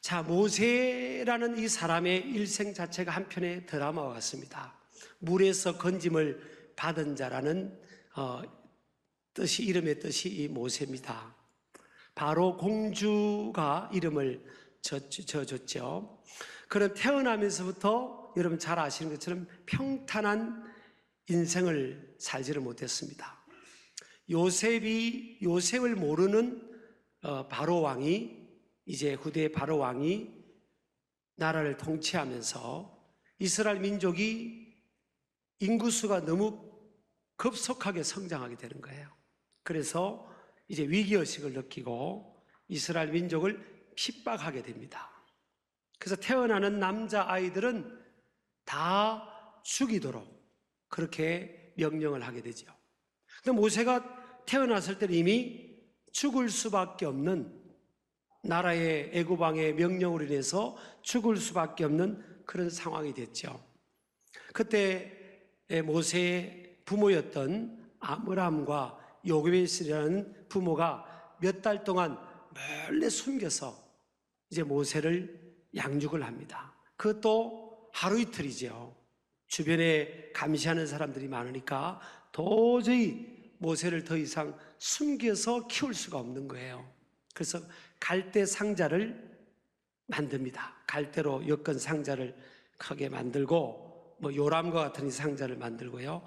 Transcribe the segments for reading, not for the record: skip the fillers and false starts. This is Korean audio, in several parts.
자, 모세라는 이 사람의 일생 자체가 한편의 드라마와 같습니다. 물에서 건짐을 받은 자라는 뜻이, 이름의 뜻이 이 모세입니다. 바로 공주가 이름을 지어줬죠. 그는 태어나면서부터 여러분 잘 아시는 것처럼 평탄한 인생을 살지를 못했습니다. 요셉을 모르는 바로 왕이, 이제 후대 바로 왕이 나라를 통치하면서 이스라엘 민족이 인구수가 너무 급속하게 성장하게 되는 거예요. 그래서 이제 위기의식을 느끼고 이스라엘 민족을 핍박하게 됩니다. 그래서 태어나는 남자아이들은 다 죽이도록 그렇게 명령을 하게 되죠. 근데 모세가 태어났을 때는 이미 죽을 수밖에 없는, 나라의 애굽왕의 명령으로 인해서 죽을 수밖에 없는 그런 상황이 됐죠. 그때 모세의 부모였던 아므람과 요게베스라는 부모가 몇 달 동안 몰래 숨겨서 이제 모세를 양육을 합니다. 그것도 하루 이틀이죠. 주변에 감시하는 사람들이 많으니까 도저히 모세를 더 이상 숨겨서 키울 수가 없는 거예요. 그래서 갈대 상자를 만듭니다. 갈대로 엮은 상자를 크게 만들고, 요람과 같은 이 상자를 만들고요,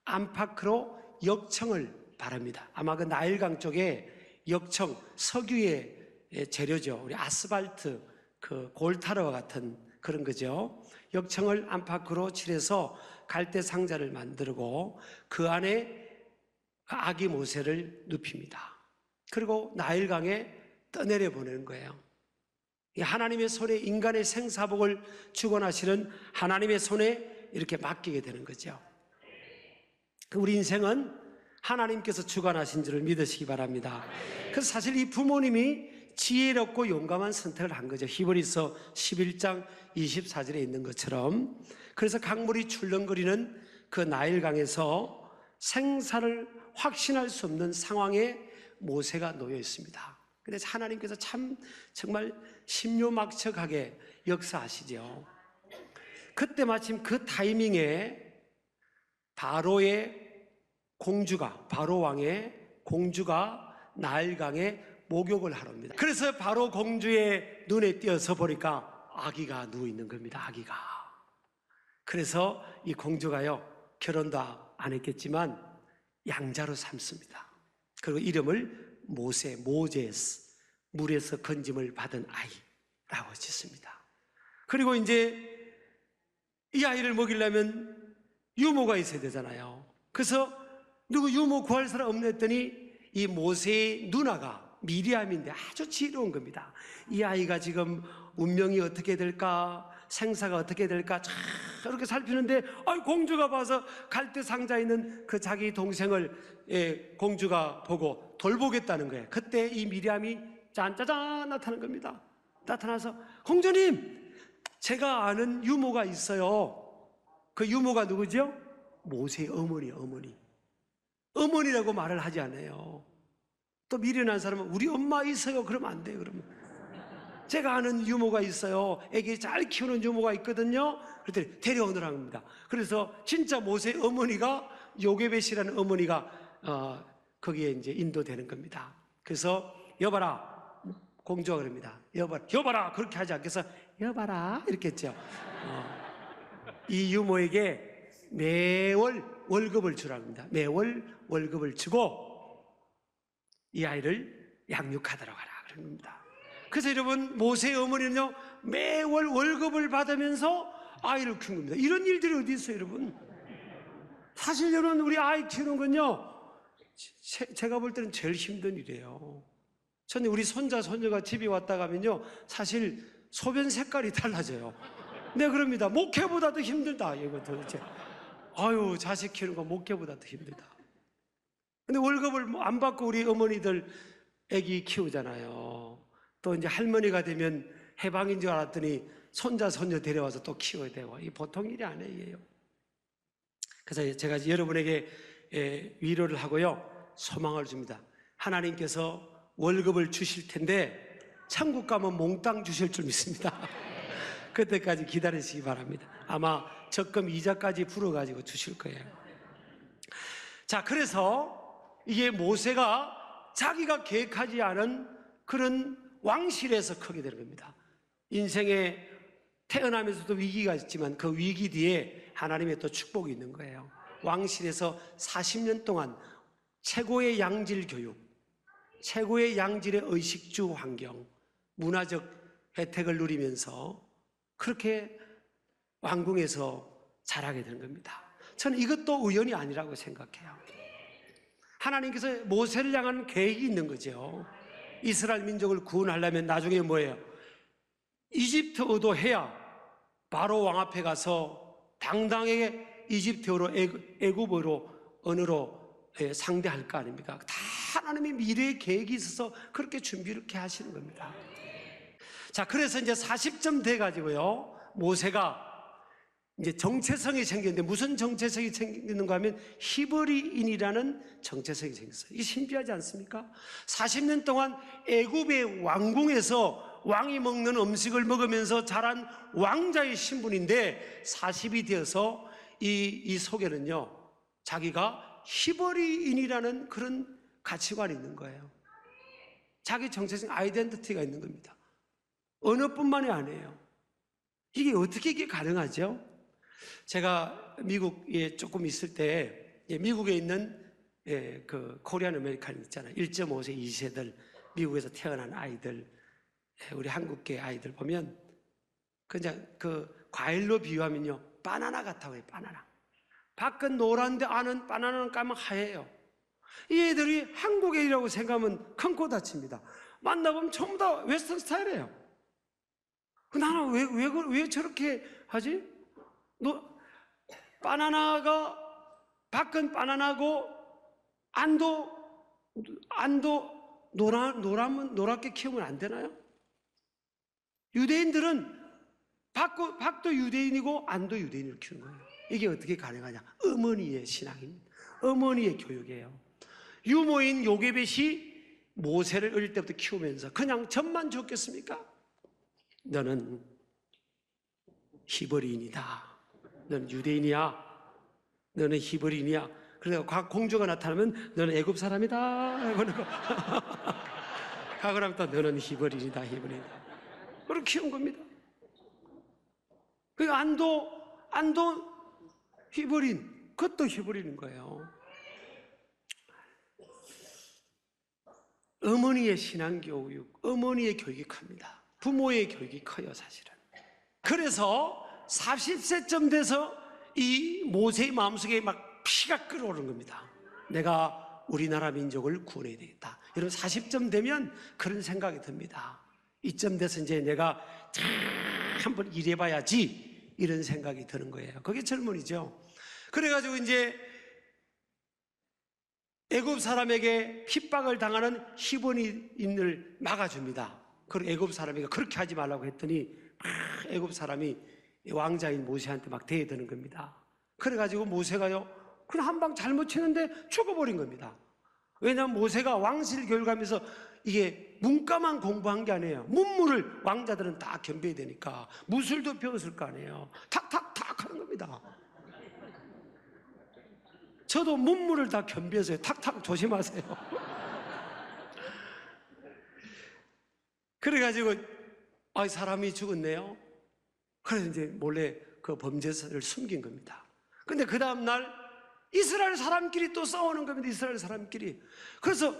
안팎으로 역청을 바릅니다. 아마 그 나일강 쪽에 역청, 석유의 재료죠. 우리 아스팔트, 그 골타르와 같은 그런 거죠. 역청을 안팎으로 칠해서 갈대 상자를 만들고 그 안에 아기 모세를 눕힙니다. 그리고 나일강에 떠내려 보내는 거예요. 하나님의 손에, 인간의 생사복을 주관하시는 하나님의 손에 이렇게 맡기게 되는 거죠. 우리 인생은 하나님께서 주관하신 줄을 믿으시기 바랍니다. 그래서 사실 이 부모님이 지혜롭고 용감한 선택을 한 거죠. 히브리서 11장 24절에 있는 것처럼. 그래서 강물이 출렁거리는 그 나일강에서 생사를 확신할 수 없는 상황에 모세가 놓여 있습니다. 그래서 하나님께서 정말 신묘막측하게 역사하시죠. 그때 마침 그 타이밍에 바로의 공주가, 바로 왕의 공주가 나일강에 목욕을 하러 옵니다. 그래서 바로 공주의 눈에 띄어서 보니까 아기가 누워 있는 겁니다. 아기가. 그래서 이 공주가요, 결혼도 안 했겠지만 양자로 삼습니다. 그리고 이름을 모제스, 물에서 건짐을 받은 아이라고 짓습니다. 그리고 이제 이 아이를 먹이려면 유모가 있어야 되잖아요. 그래서 누구 유모 구할 사람 없나 했더니 이 모세의 누나가 미리암인데 아주 지혜로운 겁니다. 이 아이가 지금 운명이 어떻게 될까, 생사가 어떻게 될까 저렇게 살피는데 공주가 봐서 갈대 상자에 있는 그 자기 동생을 공주가 보고 돌보겠다는 거예요. 그때 이 미리암이 짠짜잔 나타나는 겁니다. 나타나서 공주님, 제가 아는 유모가 있어요. 그 유모가 누구죠? 모세의 어머니라고 말을 하지 않아요. 또 미련한 사람은 우리 엄마 있어요 그러면 안 돼요. 그러면 제가 아는 유모가 있어요, 애기 잘 키우는 유모가 있거든요. 그랬더니 데려오느라는 겁니다. 그래서 진짜 모세의 어머니가, 요게벳이라는 어머니가 거기에 이제 인도되는 겁니다. 그래서 여봐라, 공주가 그럽니다. 여봐라 그렇게 하지 않겠어? 여봐라 이렇게 했죠. 이 유모에게 매월 월급을 주라고 합니다. 매월 월급을 주고 이 아이를 양육하도록 하라 그런 겁니다. 그래서 여러분, 모세의 어머니는요, 매월 월급을 받으면서 아이를 키운 겁니다. 이런 일들이 어디 있어요, 여러분? 사실 여러분, 우리 아이 키우는 건요, 제가 볼 때는 제일 힘든 일이에요. 저는 우리 손자, 손녀가 집에 왔다 가면요, 사실 소변 색깔이 달라져요. 네, 그럽니다. 목회보다 더 힘들다, 이거 도대체. 아유, 자식 키우는 거 목회보다 더 힘들다. 근데 월급을 안 받고 우리 어머니들 애기 키우잖아요. 또 이제 할머니가 되면 해방인 줄 알았더니 손자, 손녀 데려와서 또 키워야 되고, 이 보통 일이 아니에요. 그래서 제가 여러분에게 위로를 하고요, 소망을 줍니다. 하나님께서 월급을 주실 텐데 천국 가면 몽땅 주실 줄 믿습니다. 그때까지 기다리시기 바랍니다. 아마 적금 이자까지 불어가지고 주실 거예요. 자, 그래서 이게 모세가 자기가 계획하지 않은 그런 왕실에서 크게 되는 겁니다. 인생에 태어나면서도 위기가 있지만 그 위기 뒤에 하나님의 또 축복이 있는 거예요. 왕실에서 40년 동안 최고의 양질 교육, 최고의 양질의 의식주 환경, 문화적 혜택을 누리면서 그렇게 왕궁에서 자라게 되는 겁니다. 저는 이것도 우연이 아니라고 생각해요. 하나님께서 모세를 향한 계획이 있는 거죠. 이스라엘 민족을 구원하려면 나중에 뭐예요? 이집트어도 해야 바로 왕 앞에 가서 당당하게 이집트어로 애굽어로 언어로 상대할 거 아닙니까? 다 하나님의 미래의 계획이 있어서 그렇게 준비를 이렇게 하시는 겁니다. 자, 그래서 이제 40점 돼 가지고요, 모세가 이제 정체성이 생겼는데, 무슨 정체성이 생기는가 하면 히브리인이라는 정체성이 생겼어요. 이게 신비하지 않습니까? 40년 동안 애굽의 왕궁에서 왕이 먹는 음식을 먹으면서 자란 왕자의 신분인데 40이 되어서 이 속에는요, 자기가 히브리인이라는 그런 가치관이 있는 거예요. 자기 정체성, 아이덴티티가 있는 겁니다. 언어뿐만이 아니에요. 이게 어떻게 이게 가능하죠? 제가 미국에 조금 있을 때, 미국에 있는 그 코리안 아메리칸 있잖아요. 1.5세, 2세들, 미국에서 태어난 아이들, 우리 한국계 아이들 보면 그냥 그 과일로 비유하면요, 바나나 같다고 해요. 바나나. 밖은 노란데 안은 바나나는 까면 하얘요. 이 애들이 한국 애라고 생각하면 큰 코 다칩니다. 만나보면 전부 다 웨스턴 스타일이에요. 나는 왜 저렇게 하지? 바나나가 밖은 바나나고 안도 노랗게 키우면 안 되나요? 유대인들은 밖도 유대인이고 안도 유대인을 키우는 거예요. 이게 어떻게 가능하냐? 어머니의 신앙입니다. 어머니의 교육이에요. 유모인 요게벳이 모세를 어릴 때부터 키우면서 그냥 젖만 줬겠습니까? 너는 히브리인이다. 너는 유대인이야. 너는 히브리인이야. 그래서 공주가 나타나면 너는 애굽 사람이다. 가고 나면 또 너는 히브리인이다. 히브리인이다. 그렇게 키운 겁니다. 그 안도 히브리인, 그것도 히브리인인 거예요. 어머니의 신앙교육, 어머니의 교육이 큽니다. 부모의 교육이 커요, 사실은. 그래서 40세쯤 돼서 이 모세의 마음속에 막 피가 끓어오르는 겁니다. 내가 우리나라 민족을 구원해야 되겠다. 여러분 40점 되면 그런 생각이 듭니다. 이쯤 돼서 이제 내가 참 한번 일해봐야지, 이런 생각이 드는 거예요. 그게 젊은이죠. 그래가지고 이제 애굽 사람에게 핍박을 당하는 히브리인을 막아줍니다. 그리고 애굽 사람에게 그렇게 하지 말라고 했더니 애굽 사람이 왕자인 모세한테 막 대드는 겁니다. 그래가지고 모세가요, 그냥 한 방 잘못 치는데 죽어버린 겁니다. 왜냐하면 모세가 왕실 교육하면서 이게 문과만 공부한 게 아니에요. 문물을 왕자들은 다 겸비해야 되니까 무술도 배웠을 거 아니에요. 탁탁탁 하는 겁니다. 저도 문물을 다 겸비해서요. 탁탁 조심하세요. 그래가지고 사람이 죽었네요. 그래서 이제 몰래 그 범죄를 숨긴 겁니다. 근데 그 다음날 이스라엘 사람끼리 또 싸우는 겁니다. 이스라엘 사람끼리. 그래서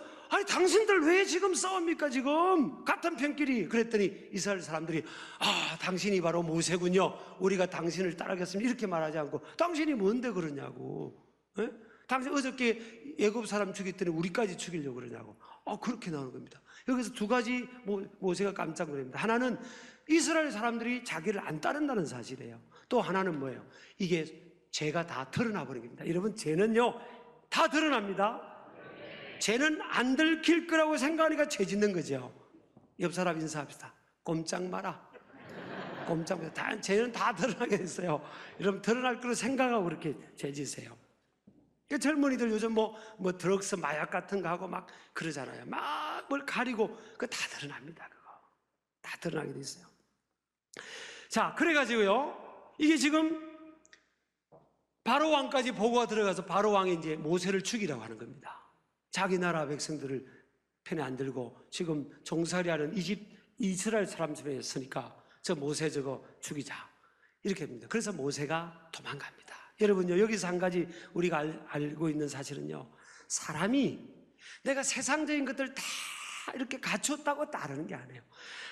당신들 왜 지금 싸웁니까? 지금 같은 편끼리. 그랬더니 이스라엘 사람들이 당신이 바로 모세군요. 우리가 당신을 따르겠습니다. 이렇게 말하지 않고 당신이 뭔데 그러냐고. 에? 당신 어저께 애굽 사람 죽였더니 우리까지 죽이려고 그러냐고. 그렇게 나오는 겁니다. 여기서 두 가지 모세가 깜짝 놀랍니다. 하나는 이스라엘 사람들이 자기를 안 따른다는 사실이에요. 또 하나는 뭐예요? 이게 죄가 다 드러나 버린 겁니다. 여러분, 죄는요 다 드러납니다. 죄는 안 들킬 거라고 생각하니까 죄 짓는 거죠. 옆 사람 인사합시다. 꼼짝 마라. 꼼짝 마라. 죄는 다 드러나게 됐어요. 여러분, 드러날 거로 생각하고 그렇게 죄 지세요. 젊은이들 요즘 뭐 드럭스 마약 같은 거 하고 막 그러잖아요. 막 뭘 가리고 그거 다 드러납니다. 그거 다 드러나게 돼 있어요. 자, 그래가지고요, 이게 지금 바로 왕까지 보고가 들어가서 바로 왕이 이제 모세를 죽이라고 하는 겁니다. 자기 나라 백성들을 편에 안 들고 지금 종살이하는 이스라엘 사람들에 있으니까 저 모세 저거 죽이자, 이렇게 합니다. 그래서 모세가 도망갑니다. 여러분요, 여기서 한 가지 우리가 알고 있는 사실은요, 사람이 내가 세상적인 것들 다 이렇게 갖췄다고 따르는 게 아니에요.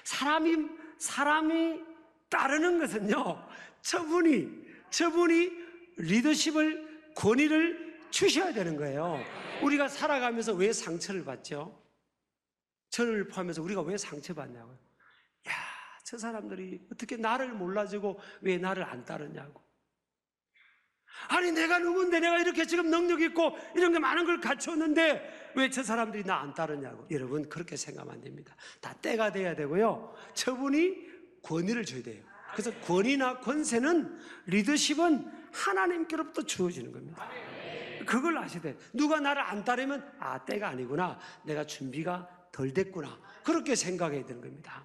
사람이 따르는 것은요, 저분이 리더십을, 권위를 주셔야 되는 거예요. 우리가 살아가면서 왜 상처를 받죠? 저를 포함해서 우리가 왜 상처받냐고요. 야, 저 사람들이 어떻게 나를 몰라주고 왜 나를 안 따르냐고. 아니, 내가 누군데, 내가 이렇게 지금 능력 있고 이런 게 많은 걸 갖췄는데 왜 저 사람들이 나 안 따르냐고. 여러분, 그렇게 생각하면 안 됩니다. 다 때가 돼야 되고요, 저분이 권위를 줘야 돼요. 그래서 권위나 권세는, 리더십은 하나님께로부터 주어지는 겁니다. 그걸 아셔야 돼요. 누가 나를 안 따르면 아, 때가 아니구나, 내가 준비가 덜 됐구나, 그렇게 생각해야 되는 겁니다.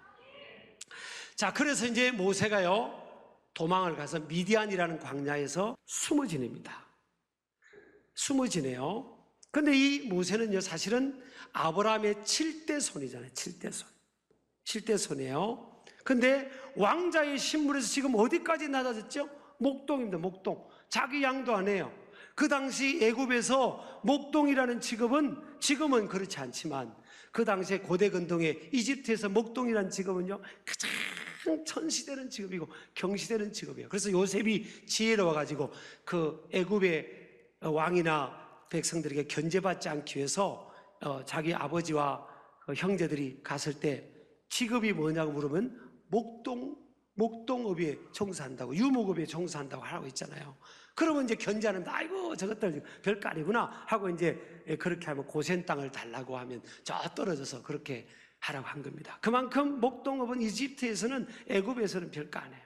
자, 그래서 이제 모세가요, 도망을 가서 미디안이라는 광야에서 숨어 지냅니다. 숨어 지내요. 근데 이 모세는요, 사실은 아브라함의 7대 손이잖아요. 7대 손. 7대 손이에요. 근데 왕자의 신분에서 지금 어디까지 낮아졌죠? 목동입니다. 목동. 자기 양도 안 해요. 그 당시 애굽에서 목동이라는 직업은, 지금은 그렇지 않지만 그 당시에 고대 근동의 이집트에서 목동이라는 직업은요, 가장 천시되는 직업이고 경시되는 직업이에요. 그래서 요셉이 지혜로워가지고 그 애굽의 왕이나 백성들에게 견제받지 않기 위해서 자기 아버지와 형제들이 갔을 때 직업이 뭐냐고 물으면 목동업에 종사한다고, 유목업에 종사한다고 하라고 있잖아요. 그러면 이제 견제하는데 아이고 저것들 별거 아니구나 하고 이제 그렇게 하면 고센 땅을 달라고 하면 저 떨어져서 그렇게 하라고 한 겁니다. 그만큼 목동업은 이집트에서는, 애굽에서는 별거 아니에요.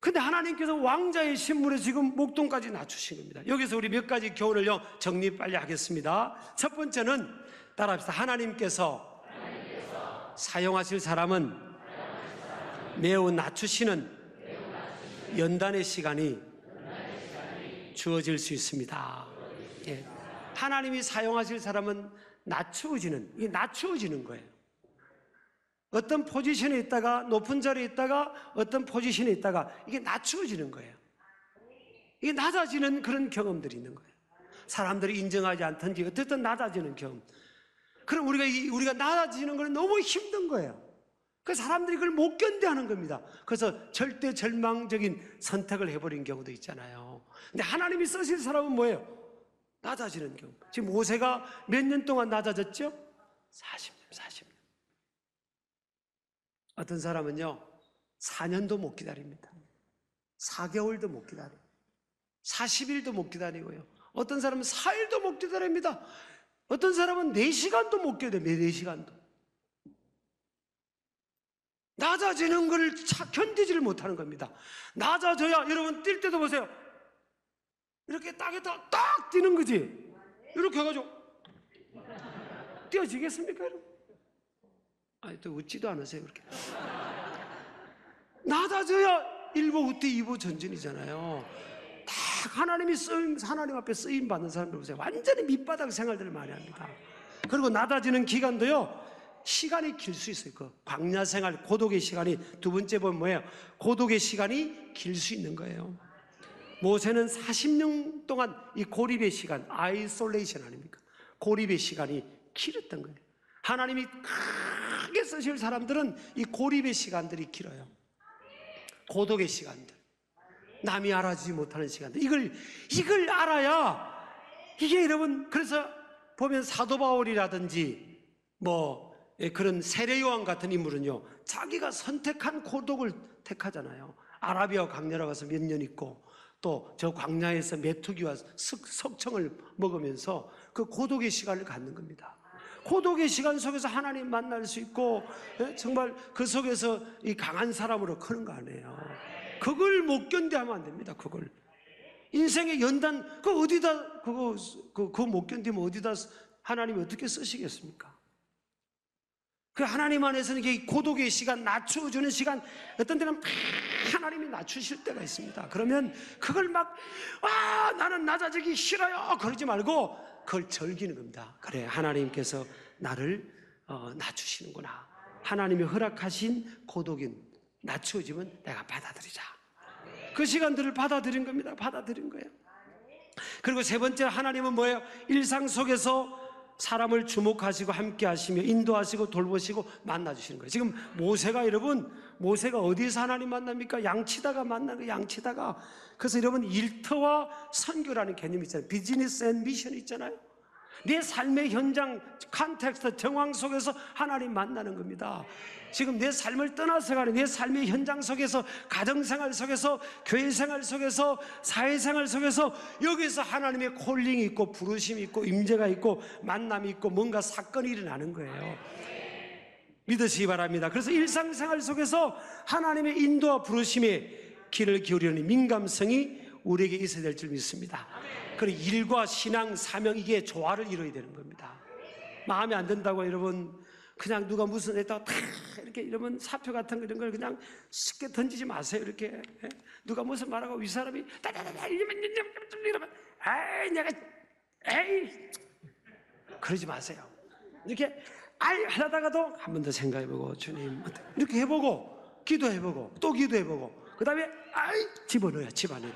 근데 하나님께서 왕자의 신분에 지금 목동까지 낮추신 겁니다. 여기서 우리 몇 가지 교훈을요 정리 빨리 하겠습니다. 첫 번째는 따라합시다. 하나님께서 사용하실 사람은 매우 낮추시는 연단의 시간이 주어질 수 있습니다. 예. 하나님이 사용하실 사람은 이게 낮추어지는 거예요. 어떤 포지션에 있다가, 높은 자리에 있다가 어떤 포지션에 있다가 이게 낮추어지는 거예요. 이게 낮아지는 그런 경험들이 있는 거예요. 사람들이 인정하지 않든지 어쨌든 낮아지는 경험. 그럼 우리가 낮아지는 건 너무 힘든 거예요. 그 사람들이 그걸 못 견뎌하는 겁니다. 그래서 절대 절망적인 선택을 해버린 경우도 있잖아요. 근데 하나님이 쓰실 사람은 뭐예요? 낮아지는 경우. 지금 모세가 몇 년 동안 낮아졌죠? 40년. 어떤 사람은요 4년도 못 기다립니다. 4개월도 못 기다려요. 40일도 못 기다리고요. 어떤 사람은 4일도 못 기다립니다. 어떤 사람은 4시간도 못 기다려요. 4시간도. 낮아지는 걸 견디지를 못하는 겁니다. 낮아져야, 여러분 뛸 때도 보세요. 이렇게 땅에다 딱 뛰는 거지. 이렇게 해가지고 뛰어지겠습니까, 여러분? 아니, 또 웃지도 않으세요, 그렇게. 낮아져야 1보 우퇴 2보 전진이잖아요. 딱 하나님 앞에 쓰임 받는 사람들 보세요. 완전히 밑바닥 생활들을 많이 합니다. 그리고 낮아지는 기간도요, 시간이 길 수 있어요. 그 광야 생활, 고독의 시간이, 두 번째 보면 뭐예요? 고독의 시간이 길 수 있는 거예요. 모세는 40년 동안 이 고립의 시간, 아이솔레이션 아닙니까? 고립의 시간이 길었던 거예요. 하나님이 크게 쓰실 사람들은 이 고립의 시간들이 길어요. 고독의 시간들, 남이 알아주지 못하는 시간들, 이걸 알아야, 이게 여러분, 그래서 보면 사도 바울이라든지 그런 세례 요한 같은 인물은요, 자기가 선택한 고독을 택하잖아요. 아라비아 광야로 가서 몇 년 있고, 또 저 광야에서 메뚜기와 석청을 먹으면서 그 고독의 시간을 갖는 겁니다. 고독의 시간 속에서 하나님 만날 수 있고, 정말 그 속에서 이 강한 사람으로 크는 거 아니에요. 그걸 못 견뎌하면 안 됩니다. 그걸 인생의 연단, 그거 못 견디면 어디다 하나님이 어떻게 쓰시겠습니까? 그 하나님 안에서는 이게 고독의 시간, 낮춰주는 시간, 어떤 때는 막 하나님이 낮추실 때가 있습니다. 그러면 그걸 막, 나는 낮아지기 싫어요, 그러지 말고 그걸 즐기는 겁니다. 그래, 하나님께서 나를 낮추시는구나. 하나님이 허락하신 고독인 낮추어지면 내가 받아들이자. 그 시간들을 받아들인 겁니다. 받아들인 거예요. 그리고 세 번째, 하나님은 뭐예요? 일상 속에서 사람을 주목하시고 함께 하시며 인도하시고 돌보시고 만나주시는 거예요. 지금 모세가 어디서 하나님 만납니까? 양치다가 만나는 거예요. 양치다가. 그래서 여러분, 일터와 선교라는 개념이 있잖아요. 비즈니스 앤 미션이 있잖아요. 내 삶의 현장, 컨텍스트, 정황 속에서 하나님 만나는 겁니다. 지금 내 삶을 떠나서 가는 내 삶의 현장 속에서, 가정생활 속에서, 교회생활 속에서, 사회생활 속에서, 여기서 하나님의 콜링이 있고 부르심이 있고 임재가 있고 만남이 있고 뭔가 사건이 일어나는 거예요. 믿으시기 바랍니다. 그래서 일상생활 속에서 하나님의 인도와 부르심에 귀를 기울이는 민감성이 우리에게 있어야 될 줄 믿습니다. 그리고 일과 신앙, 사명, 이게 조화를 이루어야 되는 겁니다. 마음에 안 든다고 여러분 그냥 누가 무슨 했다가 다 이렇게 이러면 사표 같은 거 이런 걸 그냥 쉽게 던지지 마세요. 이렇게 누가 무슨 말하고 이 사람이 따다다다 이러면 에이 그러지 마세요. 이렇게 하다가도 한 번 더 생각해보고 주님 이렇게 해보고 기도해보고 또 기도해보고 그 다음에 집어넣어요. 집안에.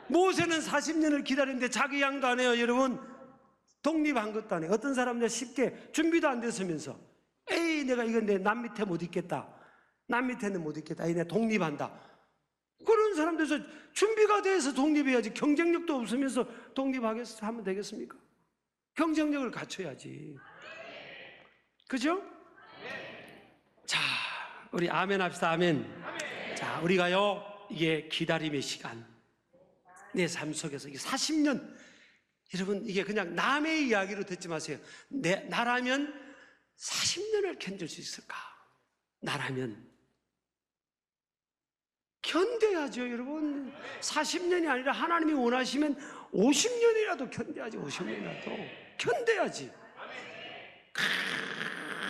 모세는 40년을 기다렸는데 자기 양도 안 해요. 여러분, 독립한 것도 안 해요. 어떤 사람들 쉽게 준비도 안 됐으면서 내가 이건 내 남 밑에 못 있겠다. 남 밑에는 못 있겠다. 내가 독립한다. 그런 사람들에서 준비가 돼서 독립해야지. 경쟁력도 없으면서 하면 되겠습니까? 경쟁력을 갖춰야지. 그죠? 자, 우리 아멘 합시다. 아멘. 자, 우리가요, 이게 기다림의 시간. 내 삶 속에서 이게 40년, 여러분 이게 그냥 남의 이야기로 듣지 마세요. 나라면 40년을 견딜 수 있을까? 나라면 견뎌야죠. 여러분 40년이 아니라 하나님이 원하시면 50년이라도 견뎌야지. 50년이라도 견뎌야지.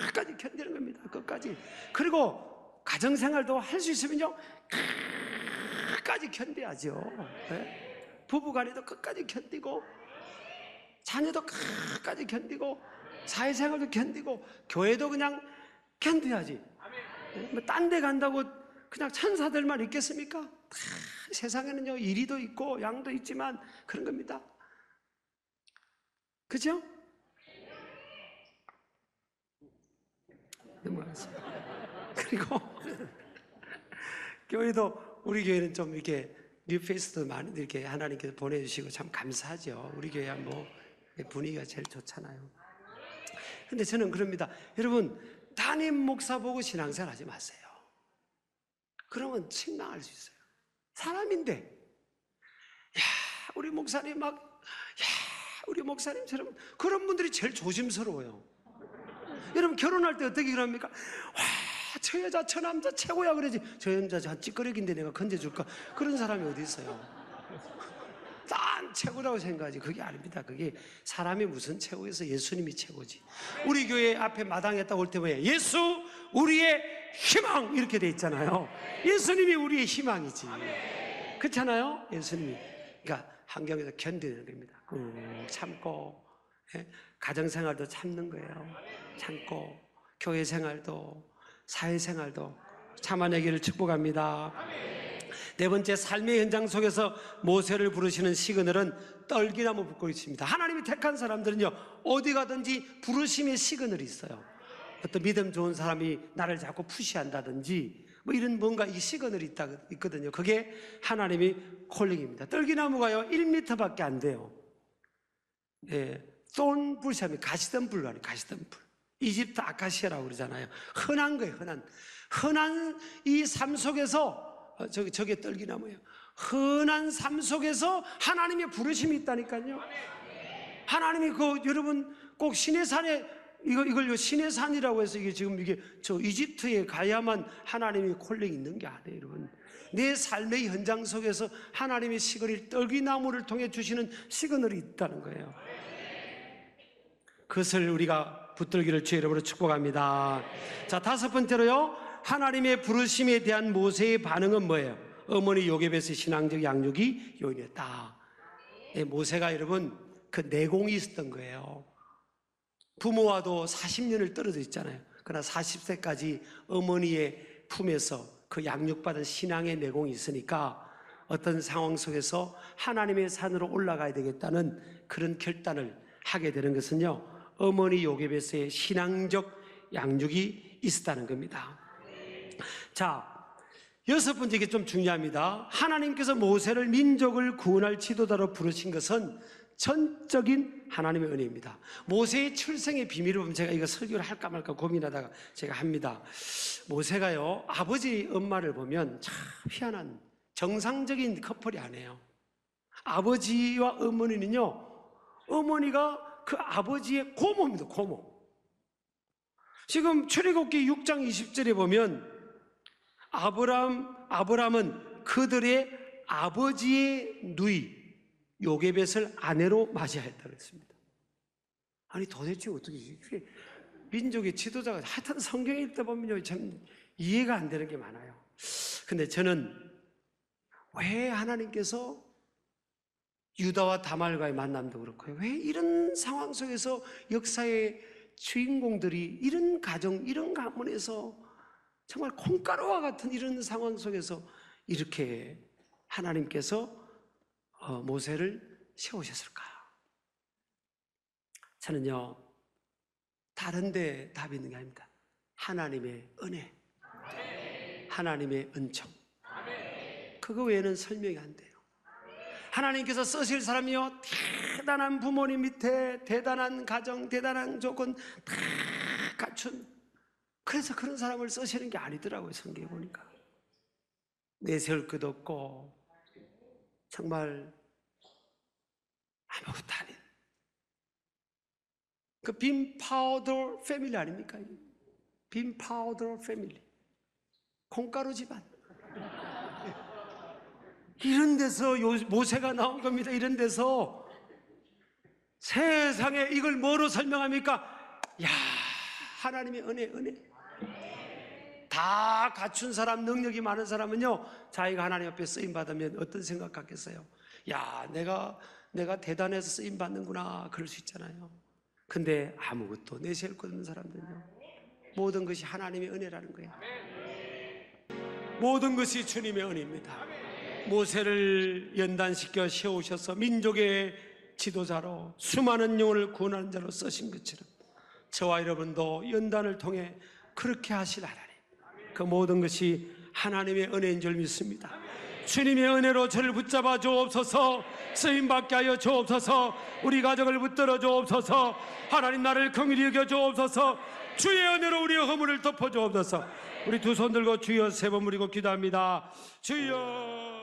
끝까지 견디는 겁니다. 끝까지. 그리고 가정생활도 할 수 있으면요 끝까지 견뎌야죠. 네? 부부간에도 끝까지 견디고 자녀도 끝까지 견디고 사회생활도 견디고 교회도 그냥 견뎌야지. 딴 데 간다고 그냥 천사들만 있겠습니까? 세상에는요 이리도 있고 양도 있지만 그런 겁니다. 그죠? 넘어가겠습니다. 그리고 교회도 우리 교회는 좀 이렇게 뉴페이스도 많이 이렇게 하나님께서 보내주시고 참 감사하죠. 우리 교회야 뭐 분위기가 제일 좋잖아요. 근데 저는 그럽니다. 여러분 담임 목사 보고 신앙생활 하지 마세요. 그러면 실망할 수 있어요. 사람인데 우리 목사님 우리 목사님처럼 그런 분들이 제일 조심스러워요. 여러분 결혼할 때 어떻게 그럽니까? 저 여자 저 남자 최고야 그러지. 저 여자 저 찌끄레기인데 내가 건져줄까? 그런 사람이 어디 있어요? 난 최고라고 생각하지. 그게 아닙니다. 그게 사람이 무슨 최고에서 예수님이 최고지. 우리 교회 앞에 마당에 딱 올 때 뭐예요? 예수 우리의 희망 이렇게 돼 있잖아요. 예수님이 우리의 희망이지. 그렇잖아요. 예수님이. 그러니까 환경에서 견디는 겁니다. 참고 가정생활도 참는 거예요. 참고 교회 생활도 사회생활도 참아내기를 축복합니다. 네 번째, 삶의 현장 속에서 모세를 부르시는 시그널은 떨기나무 붓고 있습니다. 하나님이 택한 사람들은요 어디 가든지 부르심의 시그널이 있어요. 어떤 믿음 좋은 사람이 나를 자꾸 푸시한다든지 뭐 이런 뭔가 이 시그널이 있거든요. 그게 하나님이 콜링입니다. 떨기나무가요 1m밖에 안 돼요. 쏜불샤미 가시덤불 아니에요. 가시덤불. 이집트 아카시아라고 그러잖아요. 흔한 거예요. 흔한 이 삶 속에서 저게 떨기나무예요. 흔한 삶 속에서 하나님의 부르심이 있다니까요. 하나님이 여러분 꼭 시내산에 이걸 시내산이라고 해서 이게 저 이집트에 가야만 하나님의 콜링이 있는 게 아니에요, 여러분. 내 삶의 현장 속에서 하나님의 시그널이 떨기나무를 통해 주시는 시그널이 있다는 거예요. 그것을 우리가 붙들기를 주의 이름으로 축복합니다. 자, 다섯 번째로요, 하나님의 부르심에 대한 모세의 반응은 뭐예요? 어머니 요게벳의 신앙적 양육이 요인이었다. 모세가 여러분 그 내공이 있었던 거예요. 부모와도 40년을 떨어져 있잖아요. 그러나 40세까지 어머니의 품에서 그 양육받은 신앙의 내공이 있으니까 어떤 상황 속에서 하나님의 산으로 올라가야 되겠다는 그런 결단을 하게 되는 것은요, 어머니 요게벳의 신앙적 양육이 있었다는 겁니다. 자, 여섯 번째, 이게 좀 중요합니다. 하나님께서 모세를 민족을 구원할 지도자로 부르신 것은 전적인 하나님의 은혜입니다. 모세의 출생의 비밀을 보면, 제가 이거 설교를 할까 말까 고민하다가 제가 합니다. 모세가요, 아버지 엄마를 보면 참 희한한 정상적인 커플이 아니에요. 아버지와 어머니는요, 어머니가 그 아버지의 고모입니다. 고모. 지금 출애굽기 6장 20절에 보면 아브람은 그들의 아버지의 누이 요게벳을 아내로 맞이하였다고 했습니다. 아니 도대체 어떻게 이렇게 민족의 지도자가, 하여튼 성경에 읽다 보면요, 참 이해가 안 되는 게 많아요. 근데 저는 왜 하나님께서 유다와 다말과의 만남도 그렇고요, 왜 이런 상황 속에서 역사의 주인공들이 이런 가정, 이런 가문에서 정말 콩가루와 같은 이런 상황 속에서 이렇게 하나님께서 모세를 세우셨을까? 저는요, 다른 데 답이 있는 게 아닙니다. 하나님의 은혜, 하나님의 은총, 그거 외에는 설명이 안 돼요. 하나님께서 쓰실 사람이요, 대단한 부모님 밑에 대단한 가정, 대단한 조건 다 갖춘, 그래서 그런 사람을 쓰시는 게 아니더라고요. 성경에 보니까 내세울 것도 없고 정말 아무것도 아닌 그 빈 파우더 패밀리 아닙니까? 빈 파우더 패밀리, 콩가루 집안. 이런 데서 모세가 나온 겁니다. 이런 데서 세상에 이걸 뭐로 설명합니까? 야, 하나님의 은혜. 다 갖춘 사람, 능력이 많은 사람은요, 자기가 하나님 앞에 쓰임 받으면 어떤 생각 갖겠어요? 야, 내가 대단해서 쓰임 받는구나, 그럴 수 있잖아요. 근데 아무것도 내세울 것 없는 사람들은요, 모든 것이 하나님의 은혜라는 거예요. 모든 것이 주님의 은혜입니다. 모세를 연단시켜 세우셔서 민족의 지도자로 수많은 영혼을 구원하는 자로 쓰신 것처럼 저와 여러분도 연단을 통해 그렇게 하실 하나님, 그 모든 것이 하나님의 은혜인 줄 믿습니다. 주님의 은혜로 저를 붙잡아 주옵소서, 쓰임받게 하여 주옵소서, 우리 가정을 붙들어 주옵소서, 하나님 나를 긍휼히 여겨 주옵소서, 주의 은혜로 우리의 허물을 덮어 주옵소서. 우리 두 손 들고 주여 세 번 부르고 기도합니다. 주여.